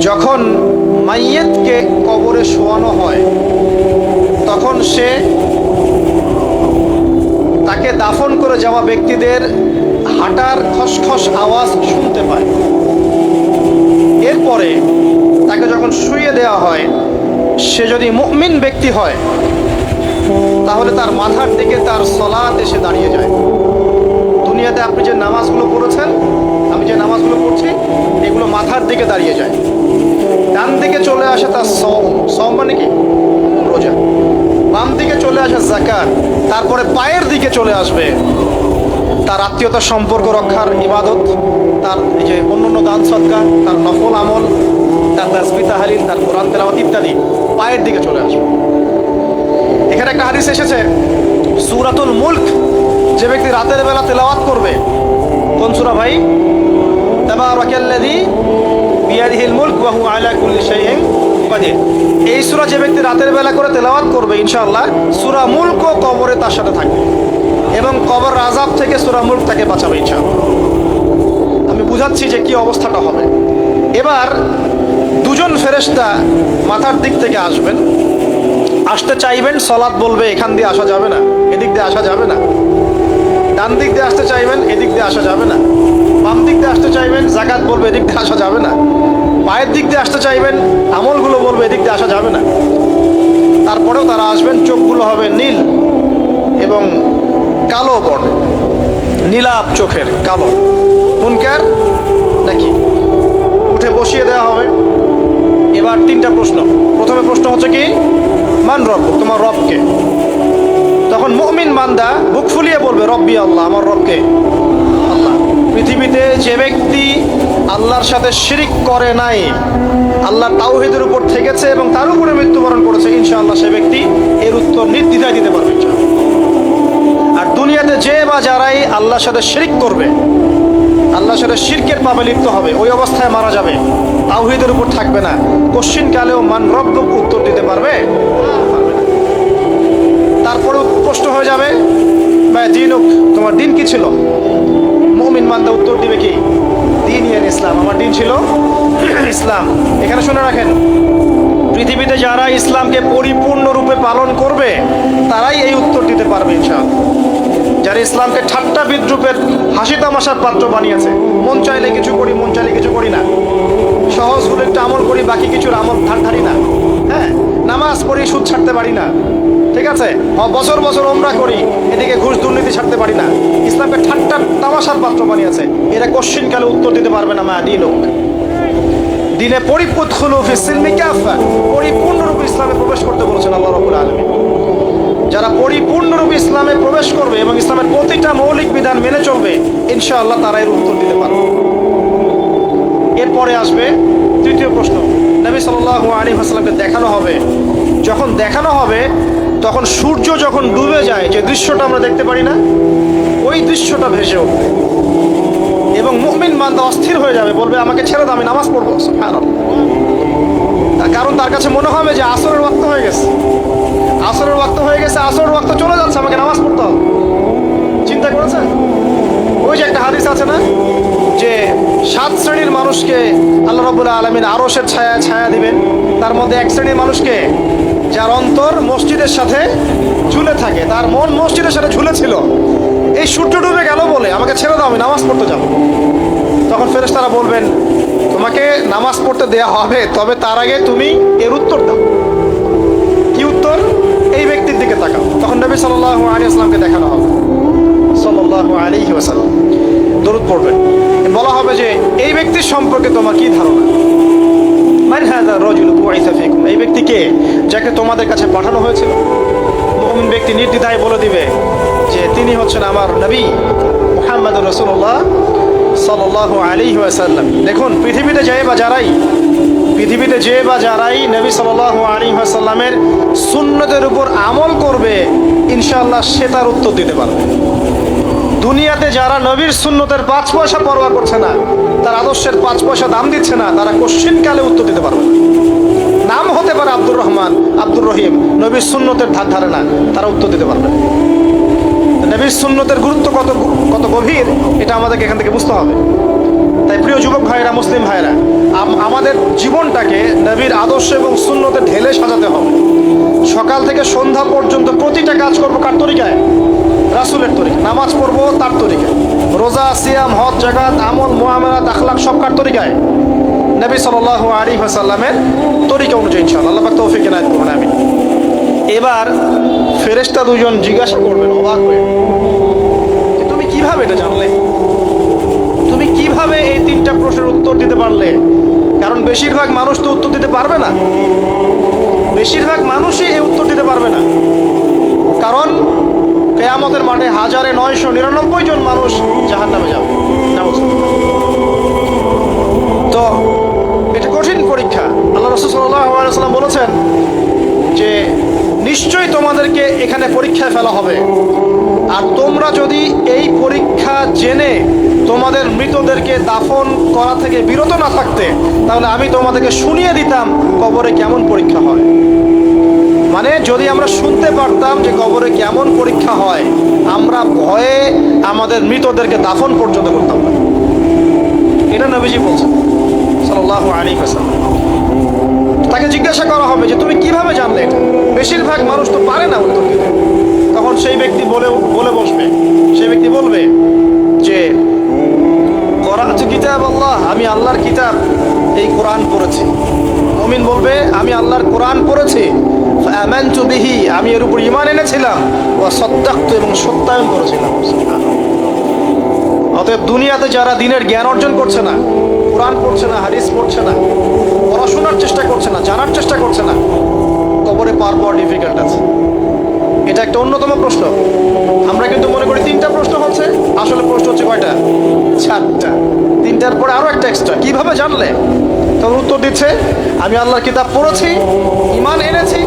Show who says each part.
Speaker 1: যখন মাইয়েতকে কবরে শোয়ানো হয় তখন সে তাকে দাফন করে যাওয়া ব্যক্তিদের হাঁটার খসখস আওয়াজ শুনতে পায়। এরপরে তাকে যখন শুইয়ে দেওয়া হয়, সে যদি মুমিন ব্যক্তি হয় তাহলে তার মাথার দিকে তার সলাত এসে দাঁড়িয়ে যায়। দুনিয়াতে আপনি যে নামাজগুলো পড়েছেন, আমি যে নামাজগুলো পড়ছি, এগুলো মাথার দিকে দাঁড়িয়ে যায়। ডান দিকে চলে আসে তার সওম মানে কি? রোজা। বাম দিকে চলে আসে যাকাত। তারপরে পায়ের দিকে চলে আসবে তার আত্মীয়তার সম্পর্ক রক্ষার ইবাদত, তার এই যে অন্যান্য দান সদকা, তার নফল আমল, তার তাসবিহ তাহলিল, তার কোরআন তেলাওয়াত ইত্যাদি পায়ের দিকে চলে আসবে। এখানে একটা হাদিস এসেছে, সূরাতুল মুলক যে ব্যক্তি রাতের বেলা তেলাওয়াত করবে, কোন সূরা ভাই? তাবারাকাল্লাযী বিয়াদিহিল মুলক ওয়া হুয়া আলা কুল্লি শাইইন কাদির। এই সূরা যে ব্যক্তি রাতের বেলা করে তেলাওয়াত করবে, ইনশাআল্লাহ সূরা মুলক কবরে তার সাথে থাকবে এবং কবর আযাব থেকে সূরা মুলক তাকে বাঁচাবে ইনশাআল্লাহ। আমি বুঝাচ্ছি যে কি অবস্থাটা হবে। এবার দুজন ফেরেশতা মাথার দিক থেকে আসবেন, আসতে চাইবেন, সলাৎ বলবে এখান দিয়ে আসা যাবে না, এদিক দিয়ে আসা যাবে না। ডান দিক দিয়ে আসতে চাইবেন, এদিক দিয়ে আসা যাবে না। বাম দিক দিয়ে আসতে চাইবেন, যাকাত বলবে এদিক দিয়ে আসা যাবে না। পায়ের দিক দিয়ে আসতে চাইবেন, আমলগুলো বলবে এদিক দিয়ে আসা যাবে না। তারপরেও তারা আসবেন, চোখগুলো হবে নীল এবং কালো বর্ণ, নীলাভ চোখের, কালো। মুনকার নাকি? উঠে বসিয়ে দেওয়া হবে। এবার তিনটা প্রশ্ন। প্রথমে প্রশ্ন হচ্ছে কি, মান রব, তোমার রবকে? তখন মুমিন বান্দা বুক ফুলিয়ে বলবে রব্বি আল্লাহ, আমার রবকে আল্লাহ। পৃথিবীতে যে ব্যক্তি আল্লাহর সাথে শিরিক করে নাই, আল্লাহ তাওহীদের উপর থেকেছে এবং তার উপরে মৃত্যুবরণ করেছে, ইনশাআল্লাহ সে ব্যক্তি এর উত্তর নির্দ্বিধায় দিতে পারবে। আর দুনিয়াতে যে বা যারাই আল্লাহর সাথে শিরিক করবে, আল্লাহর সাথে শিরকের পাপে লিপ্ত হবে, ওই অবস্থায় মারা যাবে, তাওহীদের উপর থাকবে না, কোশ্চিন কালেও মান রব্বুক উত্তর দিতে পারবে না। তারপরে প্রশ্ন হয়ে যাবে মা দীনুক, তোমার দিন কি ছিল? মুমিন বান্দা উত্তর দিবে কি? দিন ইয়ান ইসলাম, আমার দিন ছিল ইসলাম। এখানে শুনে রাখেন, পৃথিবীতে যারা ইসলামকে পরিপূর্ণরূপে পালন করবে তারাই এই উত্তর দিতে পারবে ইনশাআল্লাহ। যারা ইসলামকে ঠাট্টা বিদ্রুপের হাসি তামাশার পাত্র বানিয়েছে, মন চাইলে কিছু করি, মন চাইলে কিছু করি না, সহজ হলে একটা আমল করি, বাকি কিছুর আমল ধারি না, হ্যাঁ, নামাজ পড়ি, সুদ ছাড়তে পারি না, ঠিক আছে, বছর বছর ওমরা করি, এদিকে ঘুষ দুর্নীতি ছাড়তে পারি না, ইসলামকে ঠাট্টা তামাশার পাত্র বানিয়েছে, এরা কোশ্চিন কালে উত্তর দিতে পারবে না মা দীনুক। দিনে পরিপূর্ণ পরিপূর্ণরূপে ইসলামে প্রবেশ করতে বলেছেন আল্লাহ রাব্বুল আলামিন। যারা পরিপূর্ণরূপে ইসলামে প্রবেশ করবে এবং ইসলামের প্রতিটা মৌলিক বিধান মেনে চলবে, ইনশাআল্লাহ তারা এর উত্তর দিতে পারবে। এরপরে আসবে তৃতীয় প্রশ্ন। নবী সাল্লাল্লাহু আলাইহি ওয়াসাল্লামকে দেখানো হবে। যখন দেখানো হবে তখন সূর্য যখন ডুবে যায়, যে দৃশ্যটা আমরা দেখতে পারি না, ওই দৃশ্যটা ভেসে উঠবে এবং মুমিন বান্দা অস্থির হয়ে যাবে, বলবে আমাকে ছেড়ে দাও, আমি নামাজ পড়বো। সুবহানাল্লাহ। তার কারণ তার কাছে মনে হবে যে আসরের ওয়াক্ত হয়ে গেছে, আসরের ওয়াক্ত হয়ে গেছে, আসরের ওয়াক্ত চলে যাচ্ছে, আমাকে নামাজ পড়তে হবে। চিন্তা করেছেন? ওই যে একটা হাদিস আছে না, যে 7 শ্রেণীর মানুষকে আল্লাহ রাব্বুল আলামিন আরশের ছায়া দিবেন। তার মধ্যে এক শ্রেণীর মানুষকে, যার অন্তর মসজিদের সাথে ঝুলে থাকে, তার মন মসজিদের সাথে ঝুলে ছিল, এই সূর্য ডুবে গেল বলে আমাকে ছেড়ে দাও, আমি নামাজ পড়তে যাব। তখন ফেরেশতারা বলবেন তোমাকে নামাজ পড়তে দেয়া হবে, তবে তার আগে তুমি এর উত্তর দাও। কি উত্তর? এই ব্যক্তির দিকে তাকাও। তখন নবী সাল্লাল্লাহু আলাইহি ওয়াসাল্লামকে দেখানো হবে, সাল্লাল্লাহু আলাইহি ওয়াসাল্লাম দরুদ পড়বেন। বলা হবে যে এই ব্যক্তির সম্পর্কে তোমার কি ধারণা? মান হাযা রাজুলু বুইসা ফীকুম, এই ব্যক্তি কে, যাকে তোমাদের কাছে পাঠানো হয়েছিল? মুমিন ব্যক্তি নির্দ্বিধায় বলে দিবে যে তিনি হচ্ছেন আমার নবী মুহাম্মদুর রাসূলুল্লাহ সাল্লাল্লাহু আলাইহি ওয়াসাল্লাম। দেখুন, পৃথিবীতে যে বা যারাই নবী সাল্লাল্লাহু আলাইহি ওয়াসাল্লামের সুন্নতের উপর আমল করবে, ইনশাআল্লাহ সে তার উত্তর দিতে পারবে। দুনিয়াতে যারা নবীর সুন্নতের 5 পয়সা পরোয়া করছে না, তার আদর্শের 5 পয়সা দাম দিচ্ছে না, তারা কোশ্চিন কালে উত্তর দিতে পারবে। নাম হতে পারে আব্দুর রহমান, আব্দুর রহিম, নবীর সুন্নতের ধার ধারে না, তারা উত্তর দিতে পারবে। নবীর সুন্নতের গুরুত্ব কত গভীর, এটা আমাদেরকে এখান থেকে বুঝতে হবে। তাই প্রিয় যুবক ভাইরা, মুসলিম ভাইরা, আমাদের জীবনটাকে নবীর আদর্শ এবং সুন্নতে ঢেলে সাজাতে হবে। সকাল থেকে সন্ধ্যা পর্যন্ত প্রতিটা কাজ করবো কার তরিকায়? রাসূলের তরিকা। নামাজ পড়বো তার তরিকায়, রোজা, সিয়াম, হজ, জাকাত, আমল, মুআমালাত, আখলাক সব কার তরিকায়? নবী সাল্লাল্লাহু আলাইহি ওয়াসাল্লামের তরিকা অনুযায়ী ইনশাআল্লাহ। আল্লাহ পাক তৌফিক এনায়েত করুন, আমিন। এবার ফেরেশতা দুজন জিজ্ঞাসা করবেন অবাক হয়ে, যে তুমি কিভাবে এটা জানলে? তুমি কিভাবে এই তিনটা প্রশ্নের উত্তর দিতে পারলে? কারণ বেশিরভাগ মানুষ তো উত্তর দিতে পারবে না, বেশিরভাগ মানুষই এই উত্তর দিতে পারবে না। কারণ কিয়ামতের মাঠে 1999 জন মানুষ জাহান্নামে যাবে। তো এটা কঠিন পরীক্ষা। আল্লাহ রাসূল সাল্লাল্লাহু আলাইহি ওয়াসাল্লাম বলেছেন যে নিশ্চয়ই তোমাদেরকে এখানে পরীক্ষায় ফেলা হবে, আর তোমরা যদি এই পরীক্ষা জেনে তোমাদের মৃতদেরকে দাফন করা থেকে বিরত না থাকতে, তাহলে আমি তোমাদেরকে শুনিয়ে দিতাম কবরে কেমন পরীক্ষা হয়। মানে যদি আমরা শুনতে পারতাম যে কবরে কেমন পরীক্ষা হয়, আমরা ভয়ে আমাদের মৃতদেরকে দাফন পর্যন্ত করতাম না। এটা নবীজি বলছেন সাল্লাল্লাহু আলাইহি ওয়াসাল্লাম। তাকে জিজ্ঞাসা করা হবে যে তুমি কিভাবে জানলে এটা? বেশিরভাগ মানুষ তো পারে না উত্তর দিতে। তখন সেই ব্যক্তি বলে বসবে, সেই ব্যক্তি বলবে যে করাতু কিতাব আল্লাহ, আমি আল্লাহর কিতাব এই কোরআন পড়েছি। মুমিন বলবে আমি আল্লাহর কোরআন পড়েছি, ফাআমানতু বিহি, আমি এর উপর ঈমান এনেছিলাম, ওয়া সাদ্দাকতু, এবং সত্যায়ন করেছিলাম। অতএব দুনিয়াতে যারা দিনের জ্ঞান অর্জন করছে না, কোরআন পড়ছে না, হাদিস পড়ছে না, পড়াশোনার চেষ্টা করছে না, জানার চেষ্টা করছে না, কবরে পার পাওয়া ডিফিকাল্ট আছে। এটা একটা অন্যতম প্রশ্ন। আমরা কিন্তু মনে করি তিনটা প্রশ্ন হচ্ছে, আসলে প্রশ্ন হচ্ছে কয়টা? 4টা। তিনটার পরে আরো একটা এক্সট্রা। কিভাবে জানলে? তখন উত্তর দিচ্ছে আমি আল্লাহর কিতাব পড়েছি, ঈমান এনেছি,